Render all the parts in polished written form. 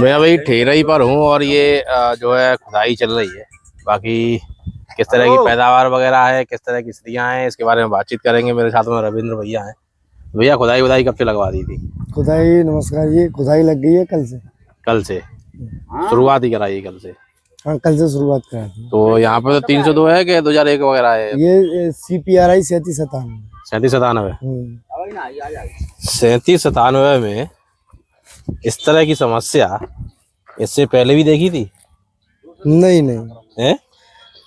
मैं अभी ठेरई पर हूँ और ये जो है खुदाई चल रही है। बाकी किस तरह की पैदावार वगैरह है, किस तरह की स्थितियाँ हैं, इसके बारे में बातचीत करेंगे। मेरे साथ में रविंद्र भैया हैं। भैया खुदाई कब से लगवा दी थी? खुदाई नमस्कार जी, खुदाई लग गई है कल से। कल से शुरुआत ही कराई? कल से? हाँ, कल से शुरुआत करा थी। तो यहाँ पे तो 302 है कि 2001 वगैरह है? ये CPRI 3797। 3797 3797 में इस तरह की समस्या इससे पहले भी देखी थी? नहीं है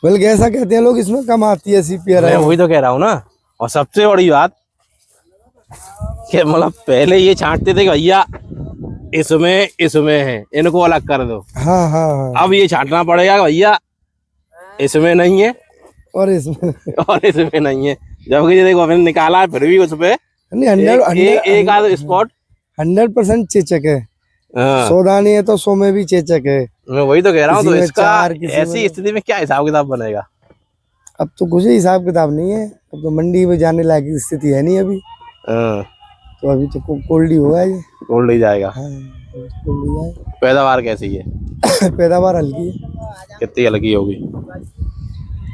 बल्कि ऐसा कहते हैं लोग, इसमें कम आती है CPRI। मैं वही तो कह रहा हूँ ना। और सबसे बड़ी बात कि मतलब पहले ये छांटते थे कि भैया इसमें है, इनको अलग कर दो। हाँ हाँ हाँ। अब ये छांटना पड़ेगा भैया इसमें नहीं है और इसमें नहीं है। जबकि ये देखो मैंने निकाला है, फिर भी उस पे एक आध स्पॉट 100% चेचक है। हाँ। 100 दाने है तो 100 में भी चेचक है। मैं वही तो कह रहा हूँ। तो इसका ऐसी स्थिति में क्या हिसाब किताब बनेगा? अब तो कुछ हिसाब किताब नहीं है। अब तो मंडी में जाने लायक स्थिति है नहीं अभी। तो अभी तो कोल्ड ही होगा, ये कोल्ड ही जाएगा। हाँ, कोल्ड ही जाएगा। पैदावार कैसी है? पैदावार हल्की है। कितनी हल्की होगी?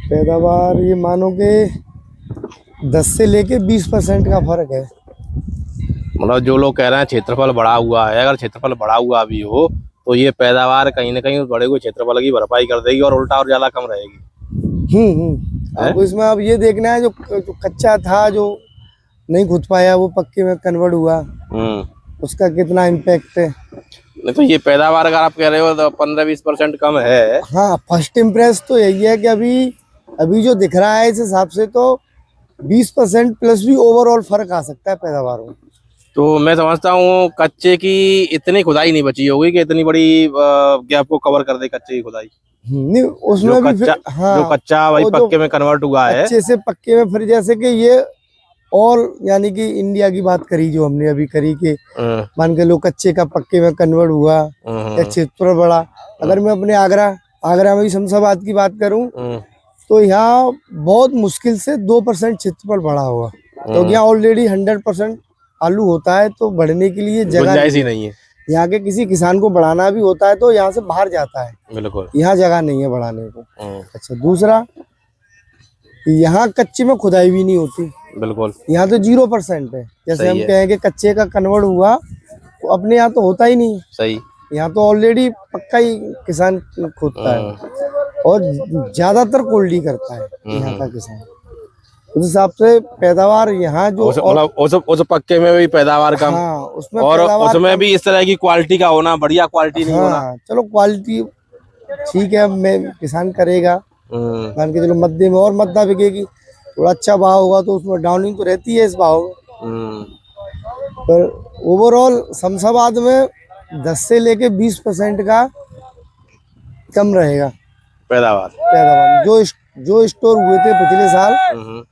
पैदावार ये मानो कि 10 से लेके 20% का फर्क है। मतलब जो लोग कह रहे हैं क्षेत्रफल बढ़ा हुआ है, अगर क्षेत्रफल बढ़ा हुआ भी हो तो ये पैदावार कहीं ना कहीं बड़े हुए क्षेत्रफल की भरपाई कर देगी और उल्टा और ज्यादा कम रहेगी। अब इसमें अब ये देखना है जो कच्चा था, जो नहीं खुद पाया, वो पक्के में कन्वर्ट हुआ, उसका कितना इम्पैक्ट है। नहीं तो ये पैदावार अगर आप कह रहे हो तो 15-20% कम है। हाँ, फर्स्ट इम्प्रेस तो यही है कि अभी जो दिख रहा है इस हिसाब से तो 20% प्लस भी ओवरऑल फर्क आ सकता है पैदावार में। तो मैं समझता हूँ कच्चे की इतनी खुदाई नहीं बची होगी कि इतनी बड़ी गैप को कवर कर दे कच्चे की खुदाई। नहीं, उसमें भी फिर हाँ, जो कच्चा वही पक्के में कन्वर्ट हुआ है, अच्छे से पक्के में। फिर जैसे कि ये और यानी कि इंडिया की बात करी जो हमने अभी करी कि मान के लो कच्चे का पक्के में कन्वर्ट हुआ या क्षेत्रफल बढ़ा। अगर मैं अपने आगरा में शमशाबाद की बात करूं तो यहाँ बहुत मुश्किल से 2% क्षेत्रफल बढ़ा हुआ। तो यहाँ ऑलरेडी 100% आलू होता है, तो बढ़ने के लिए जगह नहीं है। यहाँ के किसी किसान को बढ़ाना भी होता है तो यहाँ से बाहर जाता है। बिल्कुल, यहाँ जगह नहीं है बढ़ाने को। अच्छा, दूसरा यहाँ कच्चे में खुदाई भी नहीं होती। बिल्कुल, यहाँ तो 0% है। जैसे हम कहें कि कच्चे का कन्वर्ट हुआ तो अपने यहाँ तो होता ही नहीं। सही, यहाँ तो ऑलरेडी पक्का ही किसान खोदता है और ज्यादातर कोल्ड ही करता है यहाँ का किसान। उस हिसाब से पैदावार यहाँ जो उस पक्के में भी पैदावार कम। हाँ, उसमें और उसमें भी इस तरह की क्वालिटी का होना, बढ़िया क्वालिटी नहीं होना। चलो क्वालिटी ठीक है, मैं किसान करेगा, मान के चलो मध्य में और मद्दा बिकेगी, थोड़ा अच्छा भाव होगा तो उसमें डाउनिंग तो रहती है इस भाव में। पर ओवरऑल शमशाबाद में 10 से लेके 20% का कम रहेगा पैदावार। जो स्टोर हुए थे पिछले साल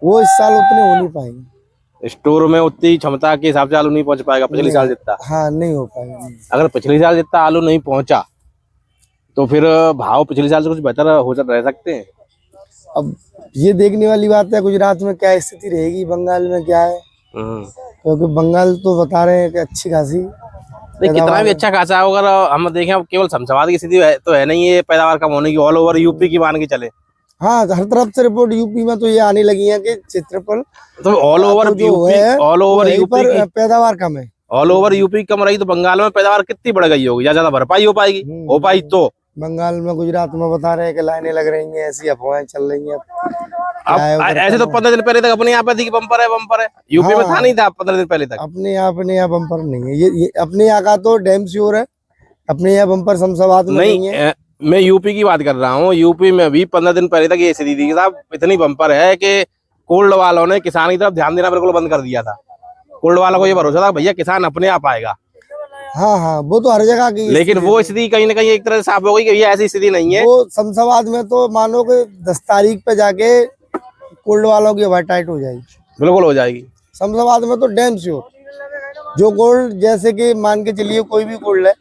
वो इस साल उतने हो नहीं पाएंगे। स्टोर में उतनी क्षमता के हिसाब से आलू नहीं पहुंच पाएगा पिछले साल जितना। हाँ, नहीं हो पाएगा। अगर पिछले साल जितना आलू नहीं पहुंचा तो फिर भाव पिछले साल से कुछ बेहतर रह सकते हैं। अब ये देखने वाली बात है गुजरात में क्या स्थिति रहेगी, बंगाल में क्या है, क्योंकि बंगाल तो बता रहे हैं कि अच्छी खासी। कितना भी अच्छा खासा अगर हम देखें, अब केवल शमशाबाद की स्थिति तो है नहीं ये पैदावार कम होने की, ऑल ओवर यूपी की मान के चले। हाँ, हर तरफ से रिपोर्ट यूपी में तो ये आने लगी है कि क्षेत्रफल तो ऑल ओवर यूपी पैदावार कम है। ऑल ओवर यूपी कम रही तो बंगाल में पैदावार कितनी बढ़ गई होगी? ज्यादा भरपाई हो पाएगी? हो पाई तो बंगाल में, गुजरात में बता रहे हैं कि लाइनें लग रही हैं, ऐसी अफवाहें चल रही हैं। अब ऐसे तो 15 दिन पहले तक अपने यहाँ पे थी कि बम्पर है। यूपी में था नहीं था 15 दिन पहले तक। अपने यहाँ बम्पर नहीं है। ये अपने यहाँ का तो डैम श्योर है, अपने यहाँ बम्पर शमशाबाद में नहीं है। मैं यूपी की बात कर रहा हूँ। यूपी में भी 15 दिन पहले तक ये स्थिति थी साहब, इतनी बम्पर है कि कोल्ड वालों ने किसान की तरफ ध्यान देना बिल्कुल बंद कर दिया था। कोल्ड वालों को ये भरोसा था भैया किसान अपने आप आएगा। हाँ, वो तो हर जगह की, लेकिन वो स्थिति कहीं ना कहीं एक तरह से साफ हो गई कि ये ऐसी स्थिति नहीं है। वो शमशाबाद में तो मानो कि 10 तारीख पे जाके कोल्ड वालों की हवा टाइट हो जाएगी। बिल्कुल हो जाएगी। शमशाबाद में तो डैम श्योर जो गोल्ड, जैसे कि मान के चलिए कोई भी गोल्ड है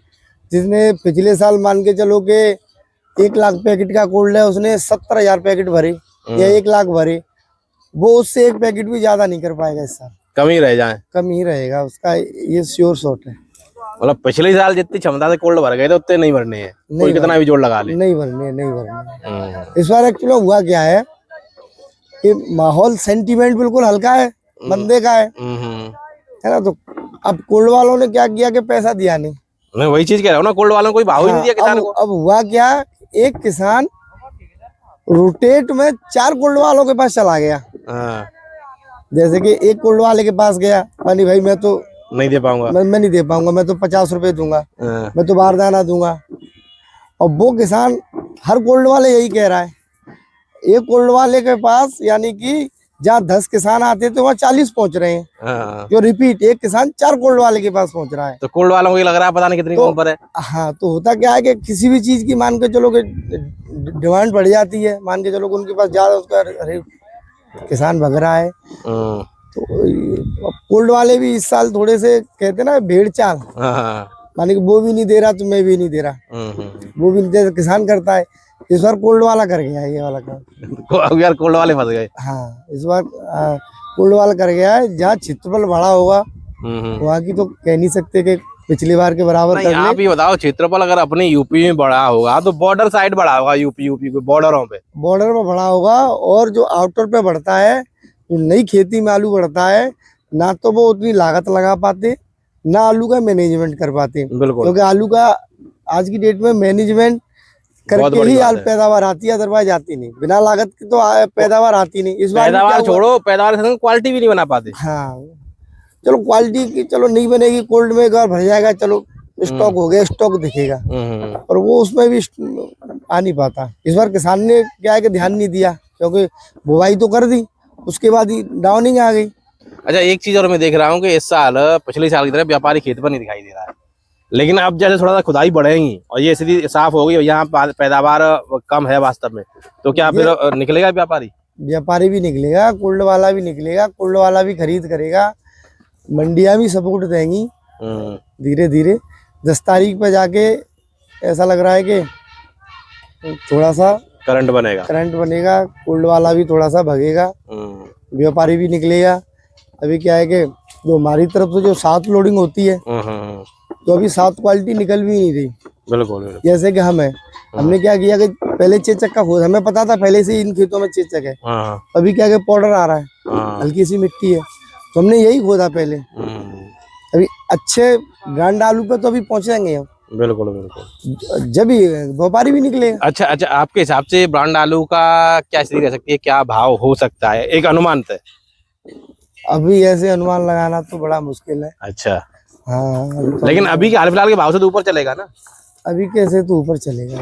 जिसने पिछले साल मान के चलो कि 1 लाख पैकेट का गोल्ड है, उसने 70,000 पैकेट भरे या 1 लाख भरे, वो उससे 1 पैकेट भी ज्यादा नहीं कर पाएगा इस साल। कम ही रहेगा उसका, ये श्योर शॉट है। मतलब पिछले साल जितनी क्षमता से कोल्ड भर गए थे उतने नहीं भरने हैं, कोई कितना भी जोर लगा ले। नहीं भरने। इस बार एक्चुअली हुआ क्या है कि माहौल सेंटीमेंट बिल्कुल हल्का है, बंदे का है ना। तो अब कोल्ड वालों ने क्या किया कि पैसा दिया नहीं। मैं वही चीज कह रहा हूँ ना, कोल्ड वालों को कोई भाव ही नहीं दिया किसान को। अब हुआ क्या, एक किसान रोटेट में 4 कोल्ड वालों के पास चला गया। जैसे कि एक कोल्ड वाले के पास गया, मानी भाई मैं तो नहीं दे पाऊंगा, मैं नहीं दे पाऊंगा, मैं तो 50 रुपए दूंगा, मैं तो बारदाना दूंगा। और वो किसान हर कोल्ड वाले यही कह रहा है। एक कोल्ड वाले के पास यानी कि जहाँ 10 किसान आते थे वहाँ 40 पहुंच रहे हैं। जो रिपीट एक किसान 4 कोल्ड वाले के पास पहुंच रहा है। तो कोल्ड वालों को ये लग रहा है पता नहीं कितनी कम पर है। हाँ, तो होता क्या है कि किसी भी चीज की मान के चलो कि डिमांड बढ़ जाती है, मान के चलो कि उनके पास ज्यादा उसका अरे किसान भग रहा है। तो कोल्ड वाले भी इस साल थोड़े से कहते ना भेड़ चाल, माने कि वो भी नहीं दे रहा तो मैं भी नहीं दे रहा, वो भी नहीं दे रहा, किसान करता है। इस बार कोल्ड वाला कर गया है ये वाला काम। यार कोल्ड वाले फंस गए। हाँ, इस बार कोल्ड वाला कर गया है। जहाँ क्षेत्रफल बड़ा होगा वहाँ की तो कह नहीं सकते कि पिछली बार के बराबर कर ले। आप ये बताओ, क्षेत्रफल अगर अपने यूपी में बड़ा होगा तो बॉर्डर साइड बड़ा होगा, यूपी के बॉर्डरों पे, बॉर्डर में बड़ा होगा। और जो आउटर पे बढ़ता है, जो नई खेती में आलू बढ़ता है, ना तो वो उतनी लागत लगा पाते, ना आलू का मैनेजमेंट कर पाते। क्योंकि आलू का आज की डेट में मैनेजमेंट करके ही पैदावार आती है, अदरवाइज आती नहीं। बिना लागत की तो पैदावार आती नहीं। इस बार पैदावार छोड़ो, पैदावार के संग क्वालिटी भी नहीं बना पाते। हाँ, चलो क्वालिटी की चलो नहीं बनेगी, कोल्ड में एक बार भर जाएगा, चलो स्टॉक हो गया, स्टॉक दिखेगा, और वो उसमें भी आ नहीं पाता। इस बार किसान ने क्या है कि ध्यान नहीं दिया, क्योंकि बुवाई तो कर दी, उसके बाद ही डाउनिंग आ गई। अच्छा, एक चीज और मैं देख रहा हूँ कि इस साल पिछले साल की तरह व्यापारी खेत पर नहीं दिखाई दे रहा है, लेकिन अब जैसे थोड़ा सा खुदाई बढ़ेगी और ये स्थिति साफ होगी, यहाँ पैदावार कम है वास्तव में, तो क्या फिर निकलेगा व्यापारी? व्यापारी भी निकलेगा, कोल्ड वाला भी निकलेगा, कोल्ड वाला भी खरीद करेगा, मंडियां भी सपोर्ट देंगी धीरे धीरे। 10 तारीख पे जाके ऐसा लग रहा है कि थोड़ा सा करंट बनेगा, कोल्ड वाला भी थोड़ा सा भगेगा, व्यापारी भी निकलेगा। अभी क्या है कि जो हमारी तरफ से जो 7 लोडिंग होती है, तो अभी 7 क्वालिटी निकल भी नहीं रही। बिल्कुल। जैसे कि हमने क्या किया कि पहले चेचक का खोद, हमें पता था पहले से इन खेतों में चेचक है। अभी क्या है पाउडर आ रहा है, हल्की सी मिट्टी है, तो हमने यही खोदा पहले। अभी अच्छे ब्रांड आलू पे तो अभी पहुंचेंगे हम। बिल्कुल। जब भी व्यापारी भी निकले। अच्छा, आपके हिसाब से ब्रांड आलू का क्या स्थिति रह सकती है, क्या भाव हो सकता है एक अनुमान से? अभी ऐसे अनुमान लगाना तो बड़ा मुश्किल है। अच्छा, हाँ, लेकिन अभी के हाल फिलहाल के भाव से तो ऊपर चलेगा ना? अभी कैसे तो ऊपर चलेगा,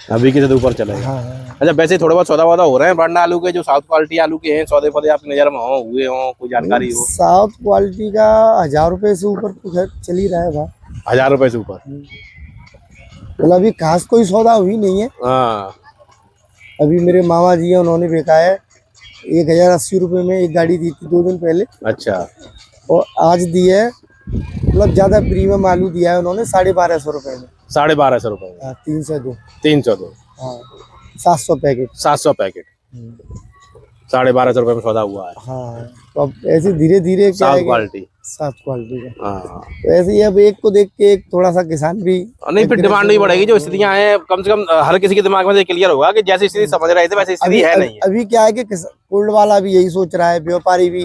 अभी कैसे तो ऊपर चलेगा। हाँ। अच्छा, वैसे थोड़े बहुत सौदा हो रहे हैं ब्रांड आलू के, जो साउथ क्वालिटी आलू के हैं, सौदे पौधे आपकी नजर में हुए हो, कोई जानकारी हो? साउथ क्वालिटी का 1000 रुपए से ऊपर तो चल ही रहा है भाव। 1000 रुपए से ऊपर? मतलब अभी खास कोई सौदा हुई नहीं है। अभी मेरे मामा जी हैं, उन्होंने बेचा है 1080 रुपए में एक गाड़ी दी थी 2 दिन पहले। अच्छा। और आज दी है, मतलब ज्यादा प्रीमियम आलू दिया है उन्होंने 1250 रुपए में। 1250 रुपए में? 302। हाँ, 700 पैकेट। 700 पैकेट 1250 रुपए में सौदा हुआ है। हाँ, तो अब ऐसे धीरे धीरे साउथ क्वालिटी का। हाँ, तो ऐसे ही अब एक को देख के एक थोड़ा सा किसान भी नहीं, फिर डिमांड भी बढ़ेगी। जो स्थितियां हैं, कम से कम हर किसी के दिमाग में क्लियर होगा कि जैसी स्थिति समझ रहे थे वैसी स्थिति है नहीं। अभी क्या है कि कोल्ड वाला भी यही सोच रहा है, व्यापारी भी,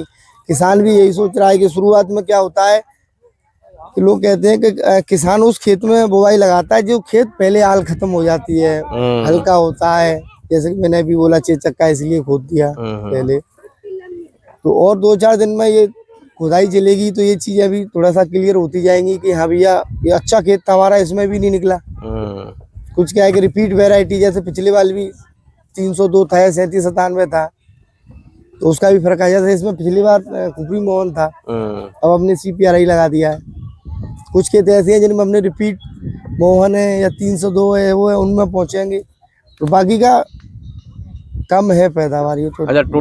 किसान भी यही सोच रहा है कि शुरुआत में क्या होता है कि लोग कहते हैं कि किसान उस खेत में बुवाई लगाता है जो खेत पहले हाल खत्म हो जाती है, हल्का होता है। जैसे कि मैंने अभी बोला चेचक का इसलिए खोद दिया पहले, तो और 2-4 दिन में ये खुदाई चलेगी तो ये चीजें अभी थोड़ा सा क्लियर होती जाएंगी कि हाँ भैया ये अच्छा खेत था हमारा, इसमें भी नहीं निकला। कुछ क्या है कि रिपीट वेराइटी, जैसे पिछले वाली भी 302 था या 37-97 था, तो उसका भी फर्क आ जाता है। इसमें पिछली बार खुपरी मोहन था, अब हमने CPRI लगा दिया है। कुछ खेत ऐसे हैं जिनमें हमने रिपीट मोहन है या 302 है, वो है, उनमें पहुंचेंगे। तो बाकी का कम है पैदावार। ये तो